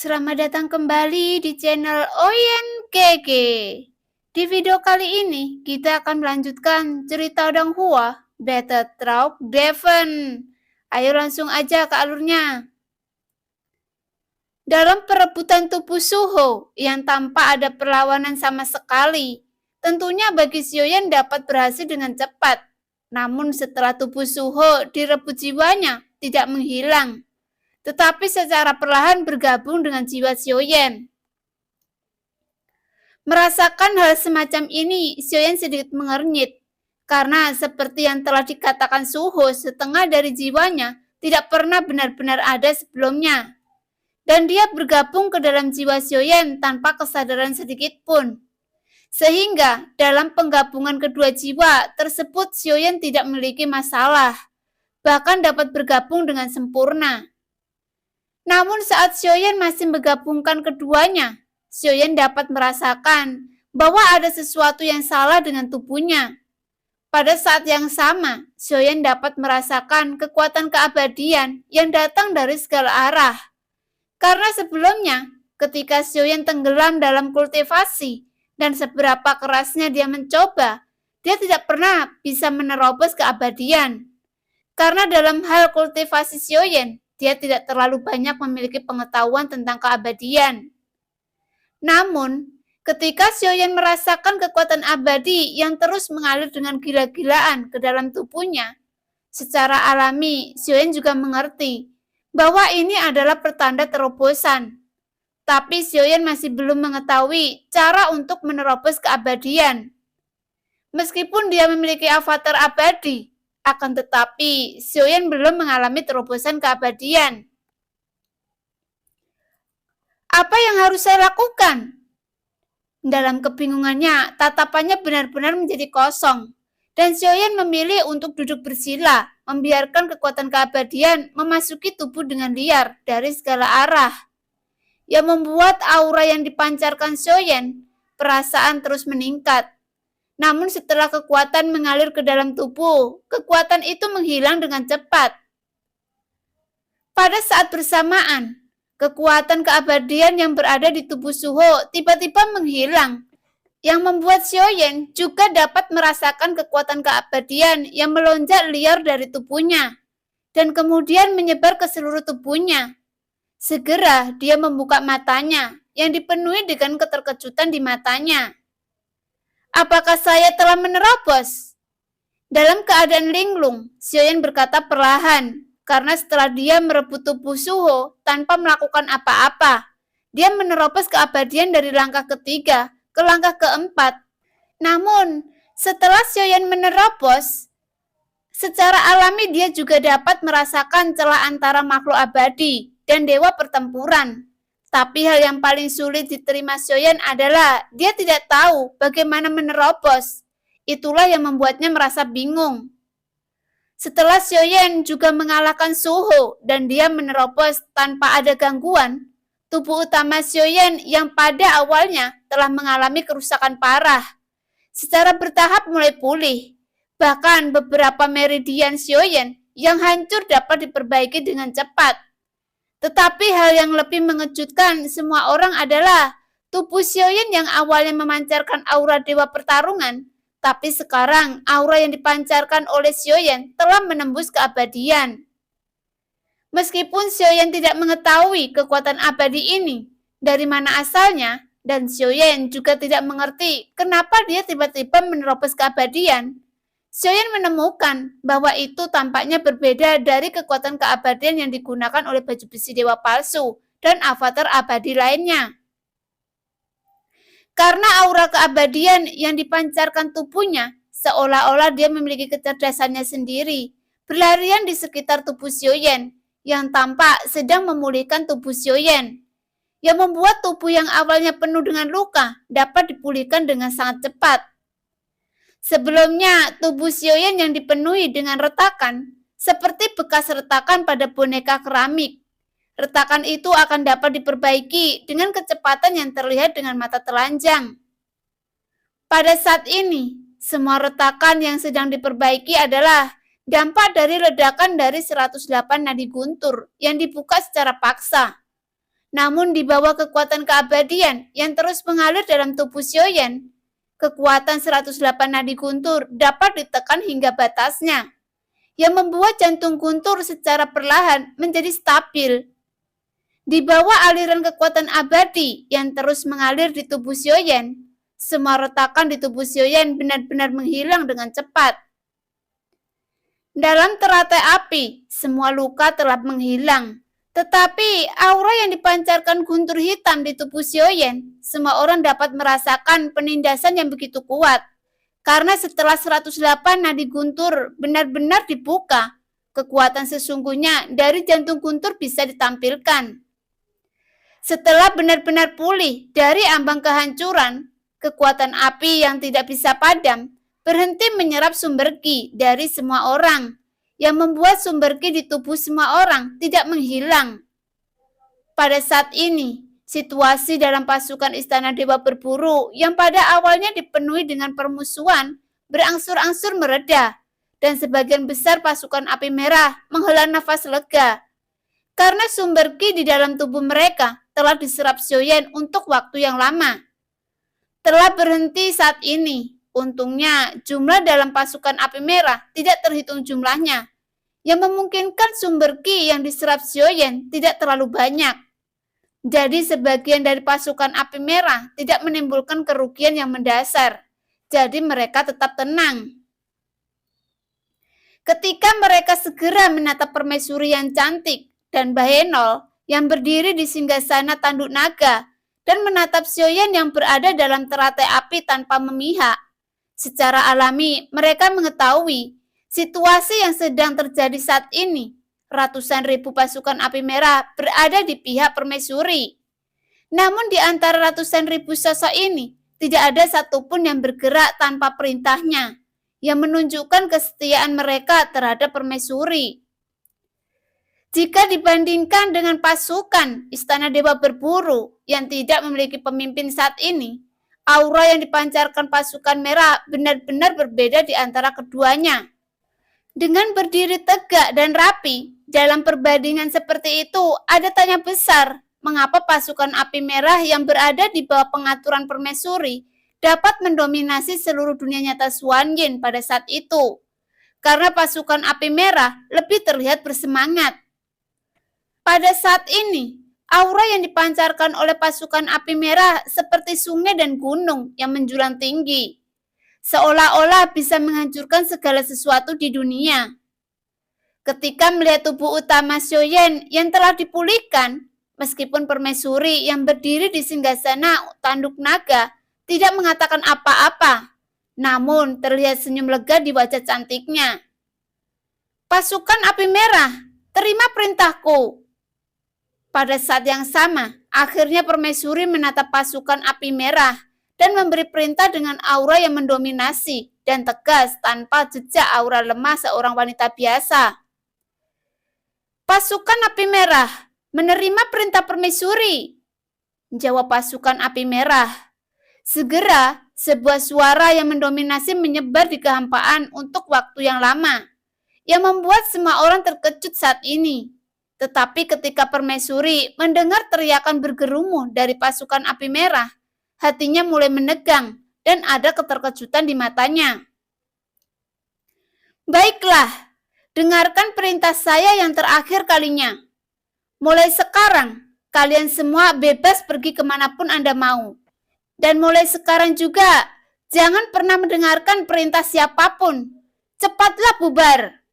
Selamat datang kembali di channel Oyen Keke. Di video kali ini, kita akan melanjutkan cerita Dong Hua, Battle Trauk Devon. Ayo langsung aja ke alurnya. Dalam perebutan tubuh Suho yang tanpa ada perlawanan sama sekali, tentunya bagi Xiaoyan dapat berhasil dengan cepat. Namun setelah tubuh Suho direbut jiwanya, tidak menghilang, tetapi secara perlahan bergabung dengan jiwa Xiaoyan. Merasakan hal semacam ini, Xiaoyan sedikit mengernyit, karena seperti yang telah dikatakan Suho, setengah dari jiwanya tidak pernah benar-benar ada sebelumnya. Dan dia bergabung ke dalam jiwa Xiaoyan tanpa kesadaran sedikit pun. Sehingga dalam penggabungan kedua jiwa tersebut Xiaoyan tidak memiliki masalah, bahkan dapat bergabung dengan sempurna. Namun saat Xiaoyan masih menggabungkan keduanya, Xiaoyan dapat merasakan bahwa ada sesuatu yang salah dengan tubuhnya. Pada saat yang sama, Xiaoyan dapat merasakan kekuatan keabadian yang datang dari segala arah. Karena sebelumnya, ketika Xiaoyan tenggelam dalam kultivasi dan seberapa kerasnya dia mencoba, dia tidak pernah bisa menerobos keabadian. Karena dalam hal kultivasi Xiaoyan, dia tidak terlalu banyak memiliki pengetahuan tentang keabadian. Namun, ketika Xiaoyan merasakan kekuatan abadi yang terus mengalir dengan gila-gilaan ke dalam tubuhnya, secara alami Xiaoyan juga mengerti bahwa ini adalah pertanda terobosan. Tapi Xiaoyan masih belum mengetahui cara untuk menerobos keabadian. Meskipun dia memiliki avatar abadi, akan tetapi Xiaoyan belum mengalami terobosan keabadian. Apa yang harus saya lakukan? Dalam kebingungannya, tatapannya benar-benar menjadi kosong. Dan Xiaoyan memilih untuk duduk bersila, membiarkan kekuatan keabadian memasuki tubuh dengan liar dari segala arah. Yang membuat aura yang dipancarkan Xiaoyan, perasaan terus meningkat. Namun setelah kekuatan mengalir ke dalam tubuh, kekuatan itu menghilang dengan cepat. Pada saat bersamaan, kekuatan keabadian yang berada di tubuh Suho tiba-tiba menghilang, yang membuat Xiaoyan juga dapat merasakan kekuatan keabadian yang melonjak liar dari tubuhnya, dan kemudian menyebar ke seluruh tubuhnya. Segera dia membuka matanya, yang dipenuhi dengan keterkejutan di matanya. Apakah saya telah menerobos? Dalam keadaan linglung, Xiaoyan berkata perlahan, karena setelah dia merebut tubuh Suho tanpa melakukan apa-apa, dia menerobos keabadian dari langkah ketiga ke langkah keempat. Namun, setelah Xiaoyan menerobos, secara alami dia juga dapat merasakan celah antara makhluk abadi dan dewa pertempuran. Tapi hal yang paling sulit diterima Xiaoyan adalah dia tidak tahu bagaimana menerobos. Itulah yang membuatnya merasa bingung. Setelah Xiaoyan juga mengalahkan Suho dan dia menerobos tanpa ada gangguan, tubuh utama Xiaoyan yang pada awalnya telah mengalami kerusakan parah, secara bertahap mulai pulih. Bahkan beberapa meridian Xiaoyan yang hancur dapat diperbaiki dengan cepat. Tetapi hal yang lebih mengejutkan semua orang adalah tubuh Xiaoyan yang awalnya memancarkan aura dewa pertarungan, tapi sekarang aura yang dipancarkan oleh Xiaoyan telah menembus keabadian. Meskipun Xiaoyan tidak mengetahui kekuatan abadi ini dari mana asalnya, dan Xiaoyan juga tidak mengerti kenapa dia tiba-tiba menerobos keabadian, Xiaoyan menemukan bahwa itu tampaknya berbeda dari kekuatan keabadian yang digunakan oleh baju besi dewa palsu dan avatar abadi lainnya. Karena aura keabadian yang dipancarkan tubuhnya, seolah-olah dia memiliki kecerdasannya sendiri, berlarian di sekitar tubuh Xiaoyan, yang tampak sedang memulihkan tubuh Xiaoyan, yang membuat tubuh yang awalnya penuh dengan luka dapat dipulihkan dengan sangat cepat. Sebelumnya, tubuh Xiaoyan yang dipenuhi dengan retakan, seperti bekas retakan pada boneka keramik. Retakan itu akan dapat diperbaiki dengan kecepatan yang terlihat dengan mata telanjang. Pada saat ini, semua retakan yang sedang diperbaiki adalah dampak dari ledakan dari 108 nadi guntur yang dibuka secara paksa. Namun di bawah kekuatan keabadian yang terus mengalir dalam tubuh Xiaoyan, kekuatan 108 nadi guntur dapat ditekan hingga batasnya, yang membuat jantung guntur secara perlahan menjadi stabil. Di bawah aliran kekuatan abadi yang terus mengalir di tubuh Xiaoyan, semua retakan di tubuh Xiaoyan benar-benar menghilang dengan cepat. Dalam teratai api, semua luka telah menghilang. Tetapi aura yang dipancarkan guntur hitam di tubuh Xiaoyan, semua orang dapat merasakan penindasan yang begitu kuat. Karena setelah 108 nadi guntur benar-benar dibuka, kekuatan sesungguhnya dari jantung guntur bisa ditampilkan. Setelah benar-benar pulih dari ambang kehancuran, kekuatan api yang tidak bisa padam berhenti menyerap sumber ki dari semua orang, yang membuat sumber ki di tubuh semua orang tidak menghilang. Pada saat ini, situasi dalam pasukan Istana Dewa Berburu yang pada awalnya dipenuhi dengan permusuhan berangsur-angsur mereda, dan sebagian besar pasukan api merah menghela nafas lega. Karena sumber ki di dalam tubuh mereka telah diserap Xiaoyan untuk waktu yang lama. Telah berhenti saat ini. Untungnya, jumlah dalam pasukan api merah tidak terhitung jumlahnya, yang memungkinkan sumber ki yang diserap Xiaoyan tidak terlalu banyak. Jadi sebagian dari pasukan api merah tidak menimbulkan kerugian yang mendasar. Jadi mereka tetap tenang. Ketika mereka segera menatap permaisuri yang cantik dan Bahenol yang berdiri di singgasana tanduk naga dan menatap Xiaoyan yang berada dalam teratai api tanpa memihak, secara alami mereka mengetahui situasi yang sedang terjadi saat ini. Ratusan ribu pasukan api merah berada di pihak permaisuri. Namun di antara ratusan ribu sosok ini, tidak ada satupun yang bergerak tanpa perintahnya, yang menunjukkan kesetiaan mereka terhadap permaisuri. Jika dibandingkan dengan pasukan Istana Dewa Berburu yang tidak memiliki pemimpin saat ini, aura yang dipancarkan pasukan merah benar-benar berbeda di antara keduanya. Dengan berdiri tegak dan rapi, dalam perbandingan seperti itu ada tanya besar, mengapa pasukan api merah yang berada di bawah pengaturan permaisuri dapat mendominasi seluruh dunia nyata Xuanyin pada saat itu. Karena pasukan api merah lebih terlihat bersemangat. Pada saat ini, aura yang dipancarkan oleh pasukan api merah seperti sungai dan gunung yang menjulang tinggi, seolah-olah bisa menghancurkan segala sesuatu di dunia. Ketika melihat tubuh utama Xiaoyan yang telah dipulihkan, meskipun permaisuri yang berdiri di singgasana tanduk naga tidak mengatakan apa-apa, namun terlihat senyum lega di wajah cantiknya. Pasukan api merah, terima perintahku. Pada saat yang sama, akhirnya permaisuri menatap pasukan api merah dan memberi perintah dengan aura yang mendominasi dan tegas tanpa jejak aura lemah seorang wanita biasa. Pasukan api merah menerima perintah permaisuri, jawab pasukan api merah. Segera, sebuah suara yang mendominasi menyebar di kehampaan untuk waktu yang lama, yang membuat semua orang terkejut saat ini. Tetapi ketika permaisuri mendengar teriakan bergerumu dari pasukan api merah, hatinya mulai menegang dan ada keterkejutan di matanya. Baiklah, dengarkan perintah saya yang terakhir kalinya. Mulai sekarang, kalian semua bebas pergi kemanapun Anda mau. Dan mulai sekarang juga, jangan pernah mendengarkan perintah siapapun. Cepatlah bubar.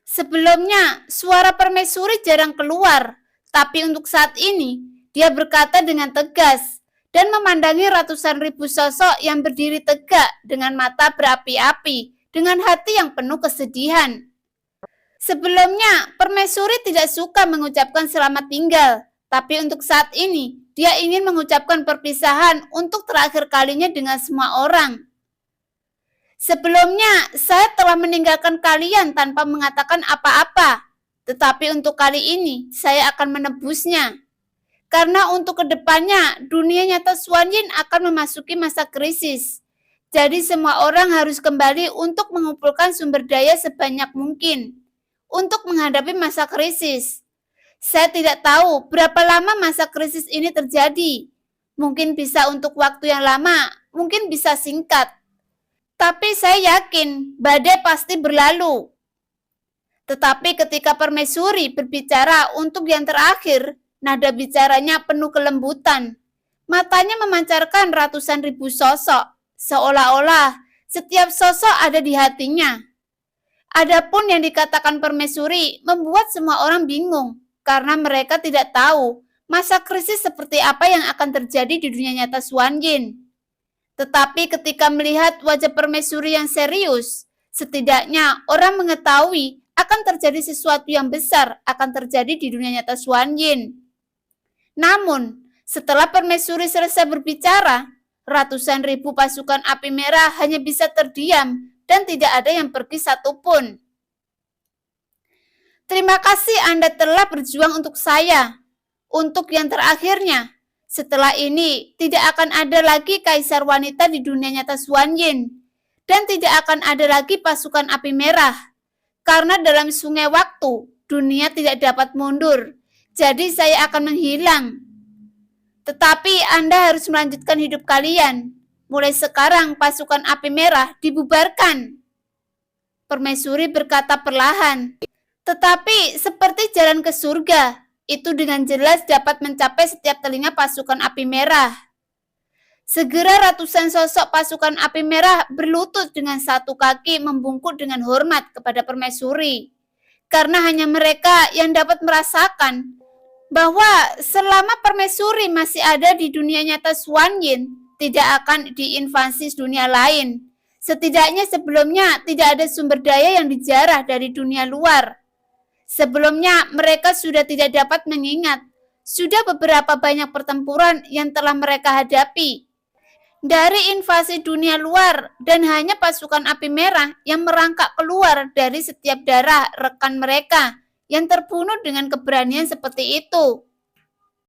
Sebelumnya, suara permaisuri jarang keluar, tapi untuk saat ini, dia berkata dengan tegas dan memandangi ratusan ribu sosok yang berdiri tegak dengan mata berapi-api, dengan hati yang penuh kesedihan. Sebelumnya, permaisuri tidak suka mengucapkan selamat tinggal, tapi untuk saat ini, dia ingin mengucapkan perpisahan untuk terakhir kalinya dengan semua orang. Sebelumnya, saya telah meninggalkan kalian tanpa mengatakan apa-apa. Tetapi untuk kali ini, saya akan menebusnya. Karena untuk kedepannya, dunia nyata Xuanyin akan memasuki masa krisis. Jadi semua orang harus kembali untuk mengumpulkan sumber daya sebanyak mungkin untuk menghadapi masa krisis. Saya tidak tahu berapa lama masa krisis ini terjadi. Mungkin bisa untuk waktu yang lama, mungkin bisa singkat. Tapi saya yakin badai pasti berlalu. Tetapi ketika permaisuri berbicara untuk yang terakhir, nada bicaranya penuh kelembutan. Matanya memancarkan ratusan ribu sosok, seolah-olah setiap sosok ada di hatinya. Adapun yang dikatakan permaisuri membuat semua orang bingung, karena mereka tidak tahu masa krisis seperti apa yang akan terjadi di dunia nyata Xuan Yin. Tetapi ketika melihat wajah permaisuri yang serius, setidaknya orang mengetahui akan terjadi sesuatu yang besar akan terjadi di dunia nyata Xuan Yin. Namun, setelah permaisuri selesai berbicara, ratusan ribu pasukan api merah hanya bisa terdiam dan tidak ada yang pergi satupun. Terima kasih Anda telah berjuang untuk saya. Untuk yang terakhirnya, setelah ini tidak akan ada lagi kaisar wanita di dunia nyata Xuan Yin. Dan tidak akan ada lagi pasukan api merah. Karena dalam sungai waktu, dunia tidak dapat mundur. Jadi saya akan menghilang. Tetapi Anda harus melanjutkan hidup kalian. Mulai sekarang pasukan api merah dibubarkan. Permaisuri berkata perlahan. Tetapi seperti jalan ke surga, itu dengan jelas dapat mencapai setiap telinga pasukan api merah. Segera ratusan sosok pasukan api merah berlutut dengan satu kaki membungkuk dengan hormat kepada permaisuri. Karena hanya mereka yang dapat merasakan bahwa selama permaisuri masih ada di dunia nyata Xuan Yin, tidak akan diinvasi dunia lain. Setidaknya sebelumnya tidak ada sumber daya yang dijarah dari dunia luar. Sebelumnya mereka sudah tidak dapat mengingat. Sudah beberapa banyak pertempuran yang telah mereka hadapi. Dari invasi dunia luar dan hanya pasukan api merah yang merangkak keluar dari setiap darah rekan mereka yang terbunuh dengan keberanian seperti itu.